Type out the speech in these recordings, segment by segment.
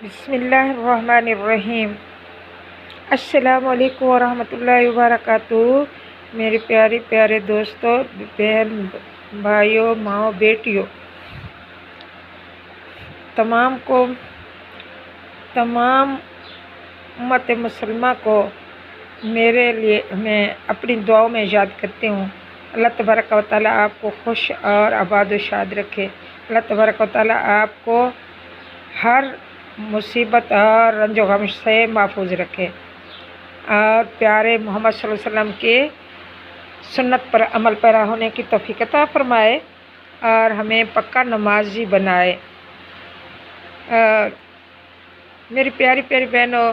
بسم اللہ الرحمن الرحیم۔ السلام علیکم ورحمۃ اللہ وبرکاتہ۔ میرے پیارے پیارے دوستوں، بہن بھائیوں، ماؤں بیٹیوں، تمام امت مسلمہ کو میرے لیے میں اپنی دعاؤں میں یاد کرتی ہوں۔ اللہ تبارک و تعالیٰ آپ کو خوش اور آباد و شاد رکھے۔ اللہ تبارک و تعالیٰ آپ کو ہر مصیبت اور رنج و غم سے محفوظ رکھے اور پیارے محمد صلی اللہ علیہ وسلم کے سنت پر عمل پیرا ہونے کی توفیق عطا فرمائے اور ہمیں پکا نمازی بنائے۔ میری پیاری پیاری بہنوں،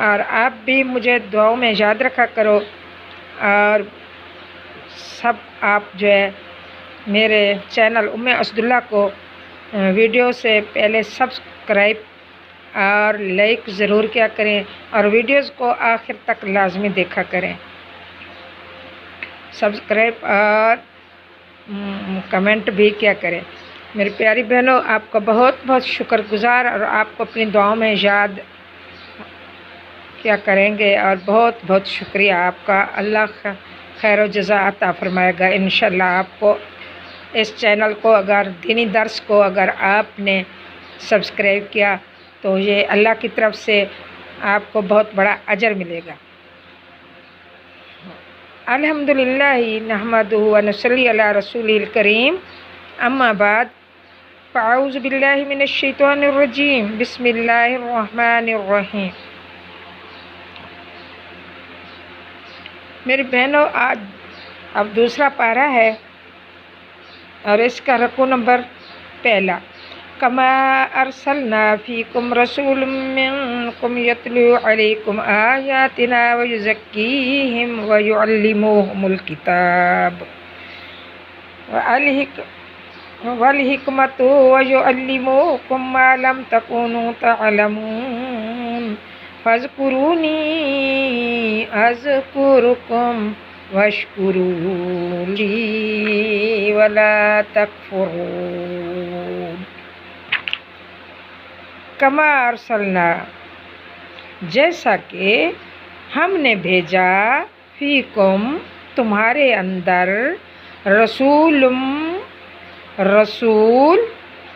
اور آپ بھی مجھے دعاؤں میں یاد رکھا کرو، اور سب آپ جو ہے میرے چینل ام اسداللہ کو ویڈیو سے پہلے سبسکرائب اور لائک ضرور کیا کریں، اور ویڈیوز کو آخر تک لازمی دیکھا کریں۔ سبسکرائب اور کمنٹ بھی کیا کریں۔ میری پیاری بہنوں، آپ کا بہت بہت شکر گزار، اور آپ کو اپنی دعاؤں میں یاد کیا کریں گے، اور بہت بہت شکریہ آپ کا۔ اللہ خیر و جزا عطا فرمائے گا انشاءاللہ۔ آپ کو اس چینل کو اگر دینی درس کو اگر آپ نے سبسکرائب کیا تو یہ اللہ کی طرف سے آپ کو بہت بڑا اجر ملے گا۔ الحمدللہ نحمدہ و نصلی علی رسولہ الکریم، اما بعد، فاعوذ باللہ من الشیطان الرجیم، بسم اللہ الرحمن الرحیم۔ میری بہنوں، آج اب دوسرا پارہ ہے اور اس کا رکوع نمبر پہلا۔ کما ارسلنا فیکم رسول منکم یتلو علیکم آیاتنا ویزکیہم ویعلموہم الکتاب والحکمۃ ویعلموکم ما لم تکونوا تعلمون فاذکرونی اذکرکم واشکروا لی ولا تکفرون۔ کما ارسلنا، جیسا کہ ہم نے بھیجا، فیکم، تمہارے اندر، رسول،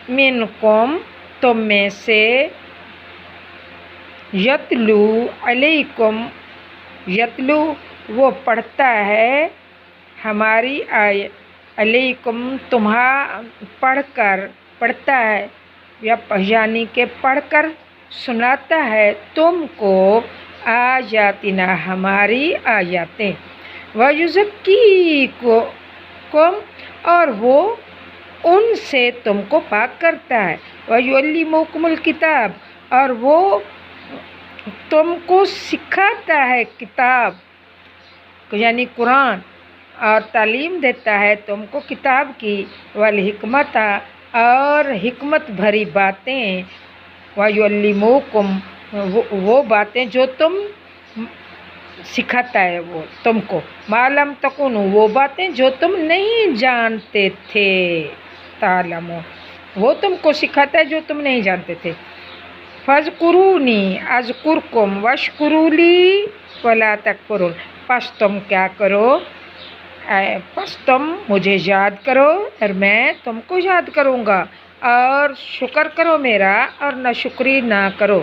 منکم، تم میں سے، یتلو علیکم، یتلو وہ پڑھتا ہے، ہماری علیکم پڑھ کر، پڑھتا ہے یعنی کہ پڑھ کر سناتا ہے تم کو، آیاتنا، ہماری آیاتیں، ویزکیکم، اور وہ ان سے تم کو پاک کرتا ہے، ویعلموکم الکتاب، اور وہ تم کو سکھاتا ہے کتاب یعنی قرآن، اور تعلیم دیتا ہے تم کو کتاب کی، والحکمت، اور حکمت بھری باتیں، ویعلموکم، وہ باتیں جو تم سکھاتا ہے وہ تم کو، ما لم تکونوا، وہ باتیں جو تم نہیں جانتے تھے، تعلمون، وہ تم کو سکھاتا ہے جو تم نہیں جانتے تھے۔ فاذکرونی اذکرکم واشکروا لی ولا تکفرون، پس تم کیا کرو، پس تم مجھے یاد کرو اور میں تم کو یاد کروں گا، اور شکر کرو میرا اور ناشکری نہ کرو۔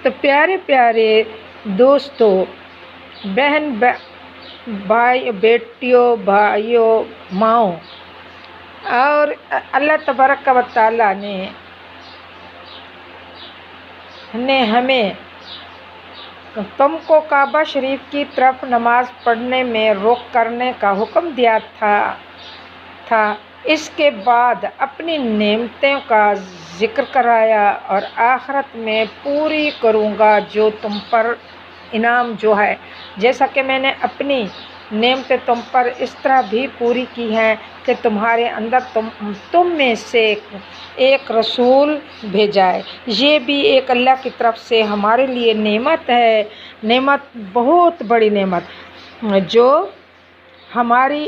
تو پیارے پیارے دوستوں، بہن بھائی، بیٹیوں، بھائیوں، ماؤں، اور اللہ تبارک و تعالیٰ نے ہمیں تم کو کعبہ شریف کی طرف نماز پڑھنے میں رخ کرنے کا حکم دیا تھا۔ اس کے بعد اپنی نعمتوں کا ذکر کرایا، اور آخرت میں پوری کروں گا جو تم پر انعام جو ہے، جیسا کہ میں نے اپنی نعمتیں تم پر اس طرح بھی پوری کی ہیں کہ تمہارے اندر تم میں سے ایک رسول بھیجا ہے۔ یہ بھی ایک اللہ کی طرف سے ہمارے لیے نعمت ہے، نعمت، بہت بڑی نعمت، جو ہماری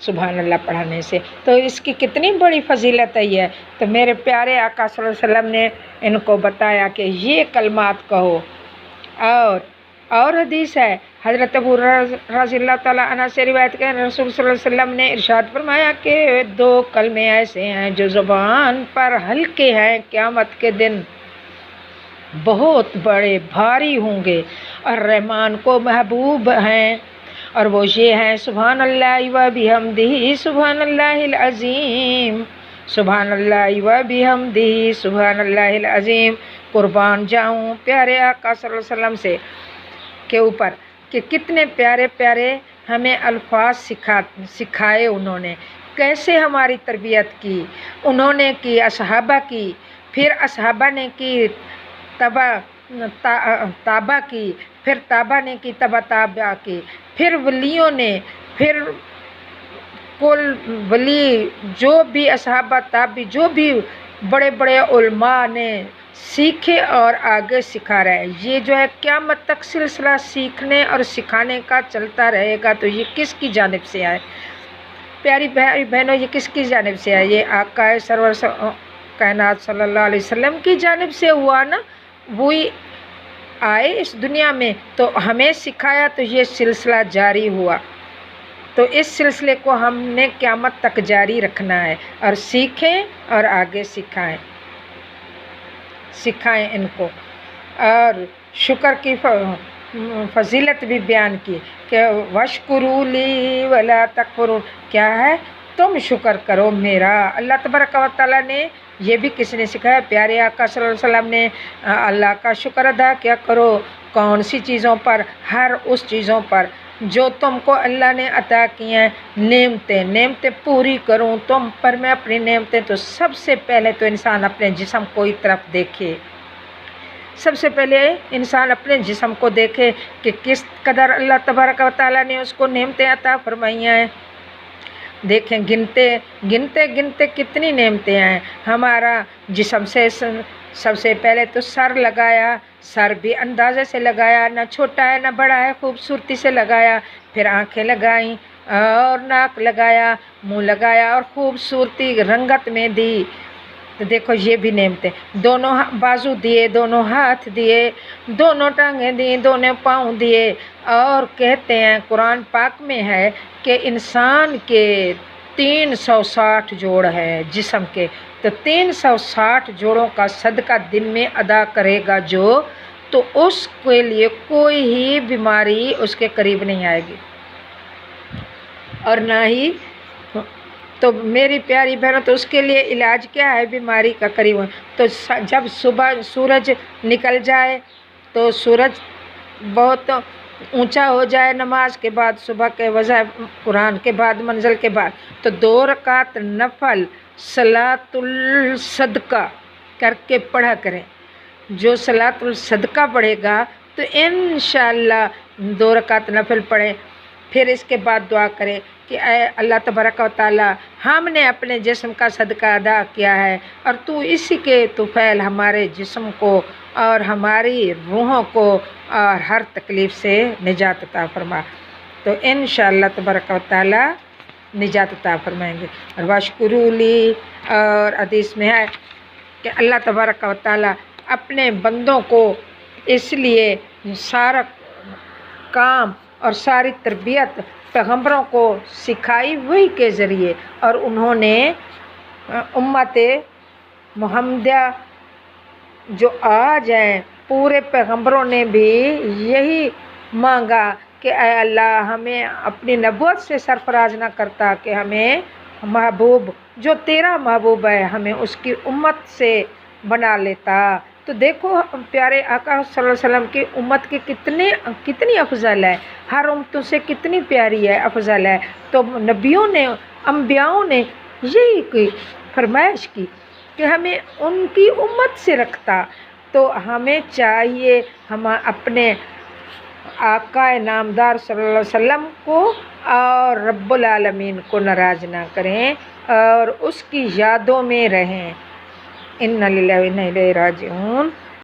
سبحان اللہ پڑھانے سے، تو اس کی کتنی بڑی فضیلت ہے یہ۔ تو میرے پیارے آقا صلی اللہ علیہ وسلم نے ان کو بتایا کہ یہ کلمات کہو۔ اور حدیث ہے حضرت ابو رضی اللہ تعالیٰ عنہ سے روایت کہ رسول صلی اللہ علیہ وسلم نے ارشاد فرمایا کہ 2 کلمے ایسے ہیں جو زبان پر ہلکے ہیں، قیامت کے دن بہت بڑے بھاری ہوں گے اور رحمان کو محبوب ہیں، اور وہ یہ ہیں سبحان اللہ و بحمدہ سبحان اللہ العظیم، سبحان اللہ و بحمدہ سبحان اللہ العظیم۔ قربان جاؤں پیارے آقا صلی اللہ علیہ وسلم سے کے اوپر کہ کتنے پیارے پیارے ہمیں الفاظ سکھائے انہوں نے، کیسے ہماری تربیت کی انہوں نے کی، اصحابہ کی، پھر اصحابہ نے کی تابع کی، پھر تابع نے کی تابع کی، پھر ولیوں نے، پھر کل ولی جو بھی اصحابہ تابعی جو بھی بڑے بڑے علماء نے سیکھے اور آگے سکھا رہے ہیں۔ یہ جو ہے قیامت تک سلسلہ سیکھنے اور سکھانے کا چلتا رہے گا، تو یہ کس کی جانب سے آئے پیاری بہنوں، یہ کس کی جانب سے آئے؟ یہ آقا سرور کائنات صلی اللہ علیہ وسلم کی جانب سے ہوا نا، وہی آئے اس دنیا میں تو ہمیں سکھایا، تو یہ سلسلہ جاری ہوا، تو اس سلسلے کو ہم نے قیامت تک جاری رکھنا ہے اور سیکھیں اور آگے سکھائیں ان کو۔ اور شکر کی فضیلت بھی بیان کی کہ وَاشْكُرُوا لِي وَلَا تَكْفُرُونَ، کیا ہے؟ تم شکر کرو میرا۔ اللہ تبارک و تعالیٰ نے یہ بھی کس نے سکھایا؟ پیارے آقا صلی اللہ علیہ وسلم نے اللہ کا شکر ادا کیا کرو، کون سی چیزوں پر؟ ہر اس چیزوں پر جو تم کو اللہ نے عطا کی ہیں، نعمتیں پوری کروں تم پر میں اپنی نعمتیں۔ تو سب سے پہلے تو انسان اپنے جسم کو ہی طرف دیکھے، سب سے پہلے انسان اپنے جسم کو دیکھے کہ کس قدر اللہ تبارک و تعالیٰ نے اس کو نعمتیں عطا فرمائی ہیں۔ دیکھیں گنتے کتنی نعمتیں ہیں۔ ہمارا جسم سے سب سے پہلے تو سر لگایا، سر بھی اندازے سے لگایا، نہ چھوٹا ہے نہ بڑا ہے، خوبصورتی سے لگایا، پھر آنکھیں لگائیں اور ناک لگایا، منہ لگایا اور خوبصورتی رنگت میں دی۔ تو دیکھو یہ بھی نعمتیں، دونوں بازو دیے، دونوں ہاتھ دیے، دونوں ٹانگیں دی، دونوں پاؤں دیے۔ اور کہتے ہیں قرآن پاک میں ہے کہ انسان کے 360 جوڑ ہے جسم کے، تو 360 جوڑوں کا صدقہ دن میں ادا کرے گا جو، تو اس کے لیے کوئی ہی بیماری اس کے قریب نہیں آئے گی، اور نہ ہی تو میری پیاری بہنوں تو اس کے لیے علاج کیا ہے بیماری کا قریب؟ تو جب صبح سورج نکل جائے، تو سورج بہت اونچا ہو جائے، نماز کے بعد صبح کے وظائف قرآن کے بعد منزل کے بعد، تو 2 رکعت نفل صلاۃ الصدقہ کر کے پڑھا کریں۔ جو صلاۃ الصدقہ پڑھے گا تو انشاءاللہ 2 رکعت نفل پڑھیں، پھر اس کے بعد دعا کرے کہ اے اللہ تبارک و تعالیٰ، ہم نے اپنے جسم کا صدقہ ادا کیا ہے، اور تو اسی کے طفیل ہمارے جسم کو اور ہماری روحوں کو اور ہر تکلیف سے نجات عطا فرما۔ تو انشاءاللہ تبارک و تعالیٰ نجات عطا فرمائیں گے۔ اور واشکروا لی، اور حدیث میں ہے کہ اللہ تبارک و تعالیٰ اپنے بندوں کو اس لیے سارا کام اور ساری تربیت پیغمبروں کو سکھائی وہی کے ذریعے، اور انہوں نے امت محمدیہ جو آج ہیں پورے پیغمبروں نے بھی یہی مانگا کہ اے اللہ ہمیں اپنی نبوت سے سرفراز نہ کرتا، کہ ہمیں محبوب جو تیرا محبوب ہے ہمیں اس کی امت سے بنا لیتا۔ تو دیکھو پیارے آقا صلی اللہ علیہ وسلم کی امت کی کتنی افضل ہے، ہر امتوں سے کتنی پیاری ہے، افضل ہے۔ تو نبیوں نے، انبیاؤں نے یہی فرمائش کی کہ ہمیں ان کی امت سے رکھتا۔ تو ہمیں چاہیے ہم اپنے آقا نامدار صلی اللہ علیہ وسلم کو اور رب العالمین کو ناراض نہ کریں اور اس کی یادوں میں رہیں۔ اِنَّا لِلَّهِ وَإِنَّا إِلَيْهِ رَاجِعُونَ۔